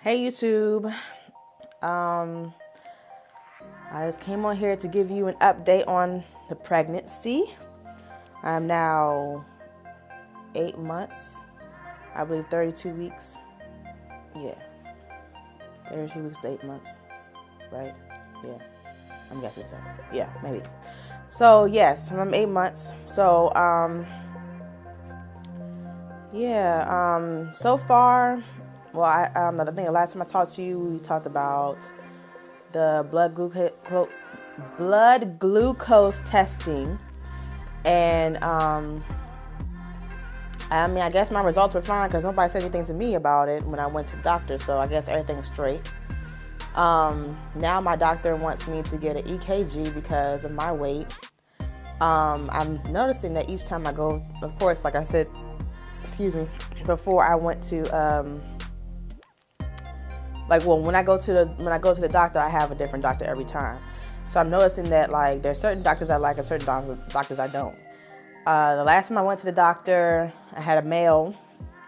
Hey YouTube, I just came on here to give you an update on the pregnancy. I'm now 8 months, I believe 32 weeks. Yeah, 32 weeks, 8 months, right? Yeah, I'm guessing so. Yeah, maybe. So yes, I'm 8 months. So so far, well, I think the last time I talked to you, we talked about the blood glucose testing, and I guess my results were fine because nobody said anything to me about it when I went to the doctor. So I guess everything's straight. Now my doctor wants me to get an EKG because of my weight. I'm noticing that each time I go, of course, like I said, before I went to when I go to the doctor, I have a different doctor every time. So I'm noticing that like there's certain doctors I like and certain doctors I don't. The last time I went to the doctor, I had a male,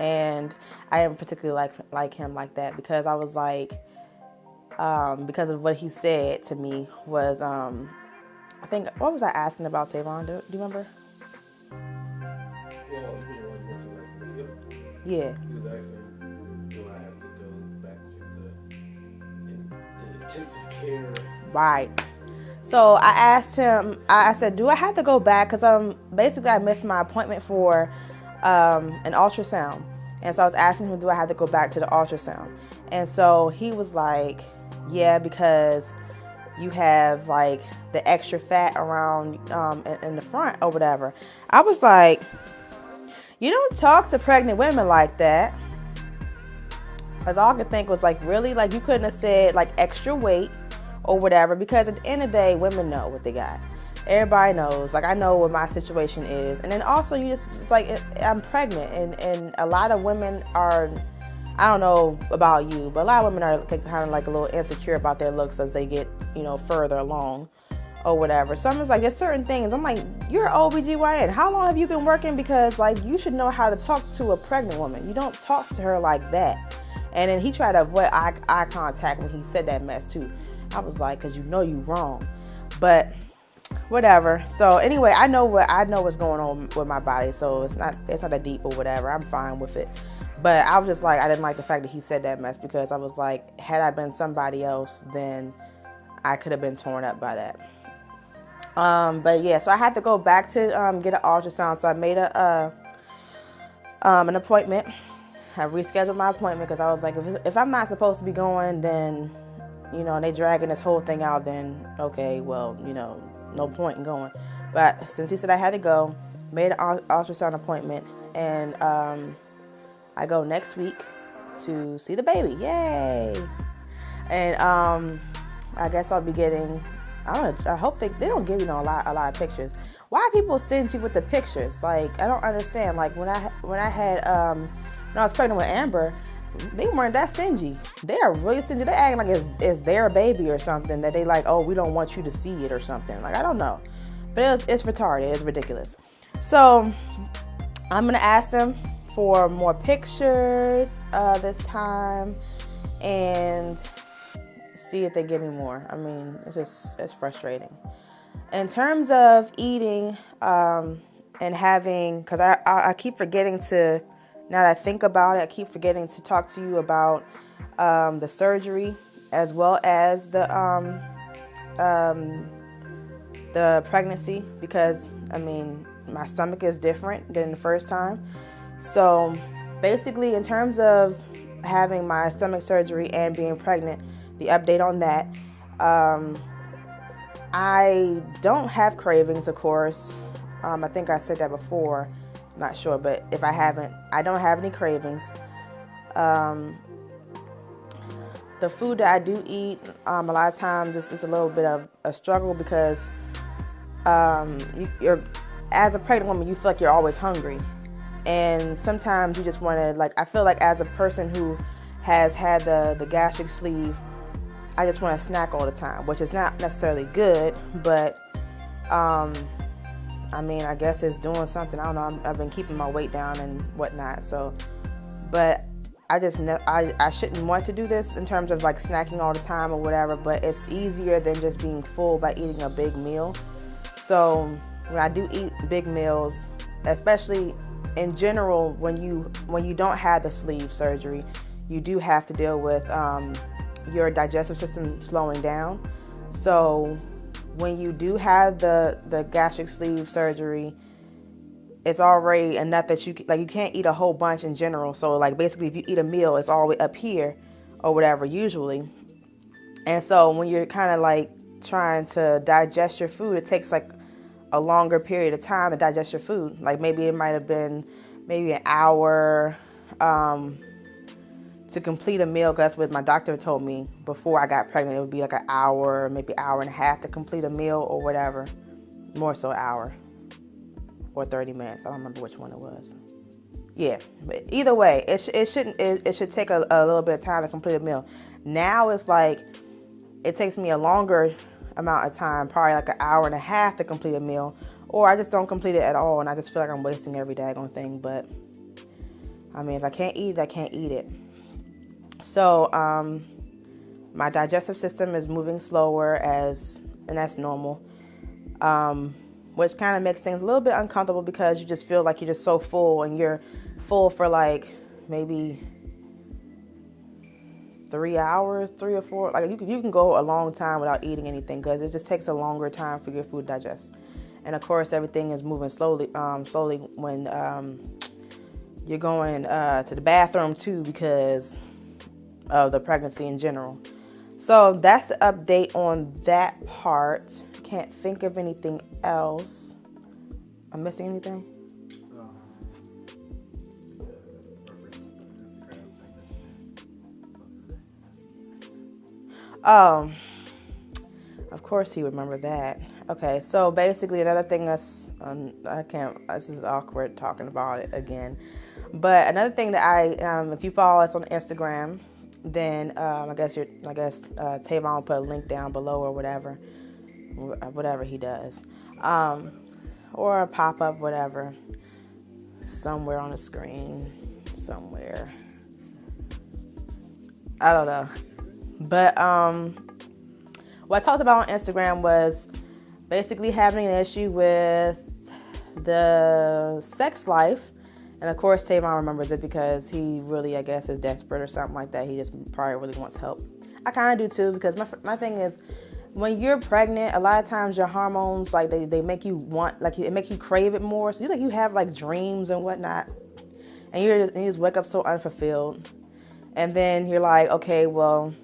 and I didn't particularly like him like that because I was like, because of what he said to me was, I think, what was I asking about, Savon? Do you remember? Well, you mean when you went to Rio? Yeah. He was asking, do I have to go back to the intensive care? Right. So I asked him, I said, do I have to go back? Because basically I missed my appointment for an ultrasound. And so I was asking him, do I have to go back to the ultrasound? And so he was like, yeah, because you have like the extra fat around in the front or whatever. I was like, you don't talk to pregnant women like that. Because all I could think was like, really? Like you couldn't have said like extra weight or whatever, because at the end of the day, women know what they got. Everybody knows. Like I know what my situation is. And then also you just like, I'm pregnant, and a lot of women are, I don't know about you, but a lot of women are kind of like a little insecure about their looks as they get, further along or whatever. So I'm just like, there's certain things. I'm like, you're an OBGYN. How long have you been working? Because like you should know how to talk to a pregnant woman. You don't talk to her like that. And then he tried to avoid eye contact when he said that mess too. I was like, cause you wrong, but whatever. So anyway, I know what's going on with my body. So it's not that deep or whatever. I'm fine with it. But I was just like, I didn't like the fact that he said that mess, because I was like, had I been somebody else, then I could have been torn up by that. But yeah, so I had to go back to get an ultrasound. So I made an appointment. I rescheduled my appointment because I was like, if I'm not supposed to be going, then, and they dragging this whole thing out, then okay, well, no point in going. But since he said I had to go, made an ultrasound appointment, and I go next week to see the baby. Yay! And I guess I'll be getting, I hope they don't give a lot of pictures. Why are people stingy with the pictures? Like, I don't understand. Like when I was pregnant with Amber, they weren't that stingy. They are really stingy. They acting like it's their baby or something, that they like, oh, we don't want you to see it or something. Like, I don't know. But it's retarded. It's ridiculous. So I'm going to ask them for more pictures this time and see if they give me more. I mean, it's frustrating. In terms of eating and having, because I keep forgetting to, now that I think about it, I keep forgetting to talk to you about the surgery as well as the pregnancy, because I mean, my stomach is different than the first time. So basically, in terms of having my stomach surgery and being pregnant, the update on that, I don't have cravings, of course. I think I said that before. Not sure, but if I haven't, I don't have any cravings. The food that I do eat, a lot of times this is a little bit of a struggle, because you're, as a pregnant woman, you feel like you're always hungry. And sometimes you just want to, like, I feel like as a person who has had the gastric sleeve, I just want to snack all the time, which is not necessarily good, but I mean, I guess it's doing something. I don't know. I've been keeping my weight down and whatnot. So, but I shouldn't want to do this in terms of like snacking all the time or whatever, but it's easier than just being full by eating a big meal. So when I do eat big meals, especially in general, when you don't have the sleeve surgery, you do have to deal with your digestive system slowing down. So when you do have the gastric sleeve surgery, it's already enough that you can't eat a whole bunch in general. So like basically if you eat a meal, it's all the way up here or whatever usually. And so when you're kind of like trying to digest your food, it takes like a longer period of time to digest your food. Like maybe it might have been maybe an hour to complete a meal, because that's what my doctor told me before I got pregnant. It would be like an hour, maybe hour and a half to complete a meal or whatever. More so an hour or 30 minutes. I don't remember which one it was. Yeah, but either way, it should take a little bit of time to complete a meal. Now it's like it takes me a longer amount of time, probably like an hour and a half to complete a meal, or I just don't complete it at all, and I just feel like I'm wasting every daggone thing. But I mean, if I can't eat it, I can't eat it. So my digestive system is moving slower, and that's normal, which kind of makes things a little bit uncomfortable, because you just feel like you're just so full, and you're full for like maybe 3 hours, 3 or 4. Like you can go a long time without eating anything, because it just takes a longer time for your food to digest. And of course, everything is moving slowly when you're going to the bathroom too, because of the pregnancy in general. So that's the update on that part. Can't think of anything else. I'm missing anything? Oh, of course he would remember that. Okay, so basically another thing that's this is awkward talking about it again, but another thing that if you follow us on Instagram, then I guess Tavon will put a link down below or whatever he does, or a pop-up, whatever, somewhere on the screen, somewhere. I don't know. But what I talked about on Instagram was basically having an issue with the sex life. And of course, Tavon remembers it because he really, I guess, is desperate or something like that. He just probably really wants help. I kind of do too, because my thing is, when you're pregnant, a lot of times your hormones, like they make you want, like it make you crave it more. So you have like dreams and whatnot, and you just wake up so unfulfilled. And then you're like, okay, well,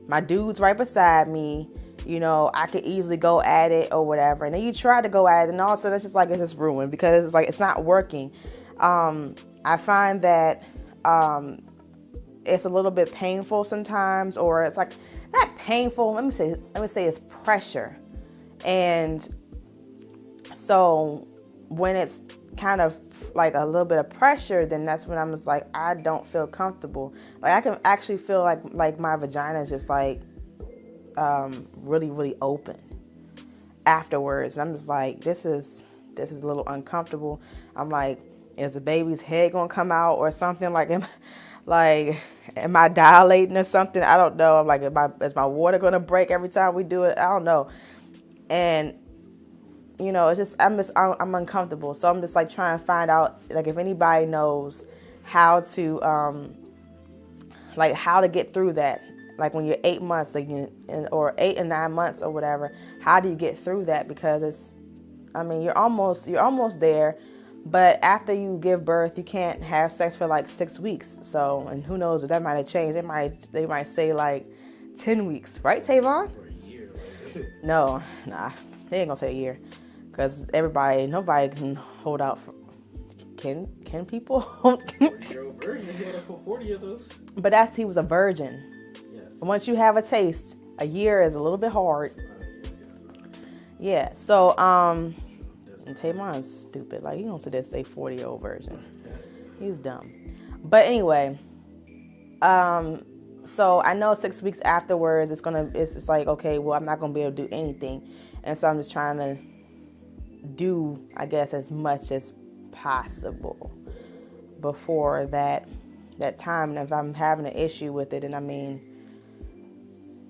my dude's right beside me. I could easily go at it or whatever. And then you try to go at it, and all of a sudden it's just like it's just ruined, because it's like it's not working. I find that it's a little bit painful sometimes, or it's like not painful. Let me say it's pressure. And so when it's kind of like a little bit of pressure, then that's when I'm just like, I don't feel comfortable. Like I can actually feel like my vagina is just like really, really open afterwards. And I'm just like, this is a little uncomfortable. I'm like, is the baby's head gonna come out or something? Like, am I dilating or something? I don't know. I'm like, is my water gonna break every time we do it? I don't know. And it's just I'm uncomfortable. So I'm just like trying to find out, like, if anybody knows how to how to get through that. Like when you're 8 months, or 8 and 9 months or whatever, how do you get through that? Because you're almost there, but after you give birth, you can't have sex for like 6 weeks. So, and who knows if that might have changed. They might say like 10 weeks, right, Tavon? For a year. No, nah, they ain't gonna say a year, because nobody can hold out for. Can people hold? You're a virgin. He had a full 40 of those. But he was a virgin. Yes. Once you have a taste, a year is a little bit hard. Yeah. So and Tavon's stupid. Like, he don't sit there and say 40-year-old virgin. He's dumb. But anyway, so I know 6 weeks afterwards, it's just like, okay, well, I'm not gonna be able to do anything, and so I'm just trying to do, I guess, as much as possible before that that time. And if I'm having an issue with it, and I mean,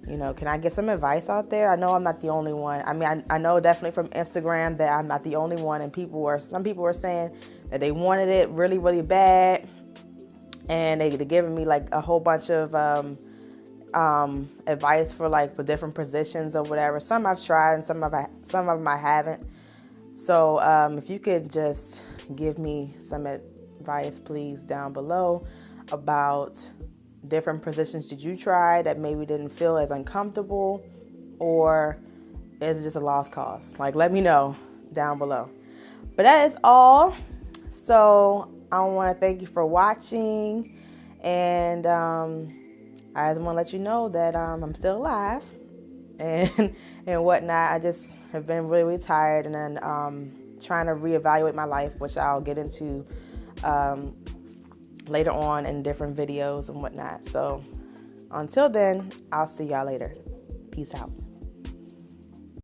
you know, can I get some advice out there? I know I'm not the only one. I mean, I know definitely from Instagram that I'm not the only one, and some people were saying that they wanted it really, really bad, and they're giving me like a whole bunch of advice for like for different positions or whatever. Some I've tried, and some of them I haven't. So if you could just give me some advice, please, down below about different positions did you try that maybe didn't feel as uncomfortable, or is it just a lost cause? Like, let me know down below. But that is all. So I want to thank you for watching, and I just want to let you know that I'm still alive and whatnot. I just have been really, really tired, and then trying to reevaluate my life, which I'll get into later on in different videos and whatnot. So until then, I'll see y'all later. Peace out.